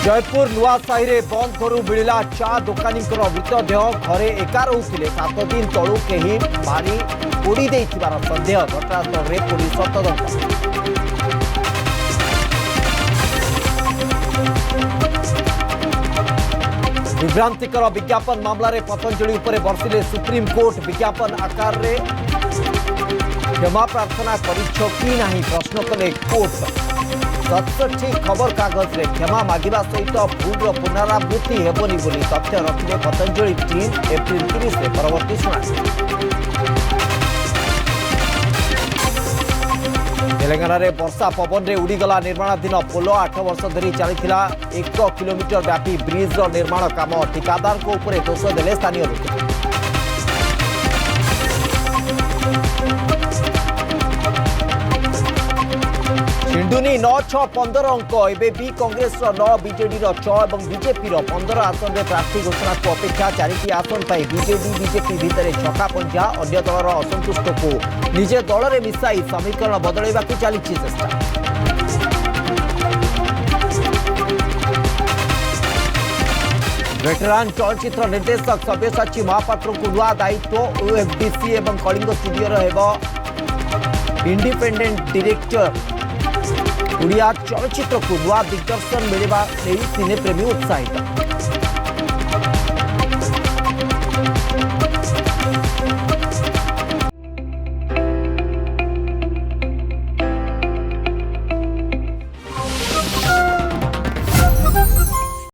जयपुर नुआसाही रे बंद करू मिला चा दुकानी मृतदेह घरे एका रोते 7 दिन तलू कहीं मारी पोड़ी सन्देह घटनास्थल में पुलिस तदंत। विभ्रांतिकर विज्ञापन मामलें पतंजलि उपरे बर्षिले सुप्रीमकोर्ट विज्ञापन आकार रे क्षमा प्रार्थना करिछो कि नाही प्रश्न कले कोर्ट। 67 खबर कागज रे क्षमा मागिबा सहित भूल पुनरावृत्ति हेबनी बोली तथ्य रखिले पतंजलि टीम। एप्रिल 30 रे परवर्ती शुणाणी। तेलंगाना रे वर्षा पवन रे उड़ीगला निर्माणाधीन पोल 8 वर्ष धरी चली 1 किलोमीटर व्यापी ब्रिज निर्माण काम ठिकादार को उपरे दोष देले स्थानीय लोक। छिंडुनी 9-6-15 अंक एवं भी कांग्रेस 9 बीजेडी 6 और बीजेपी 15 आसन में प्रार्थी घोषणा को अपेक्षा। 4टी आसन पर बीजेडी बीजेपी भितर छका पंजा अन्य दलर असंतुष्ट को निजे दल में मिसाई समीकरण बदलवा चली चेष्टा। वेटरान चलचित्र निर्देशक सब्यसाची महापात्र को नुआ दायित्व। ओएफडीसी और Kalinga studio independent director Odia चलचित्र को नुआ दिग्दर्शन मिलवा सिने प्रेमी उत्साहित।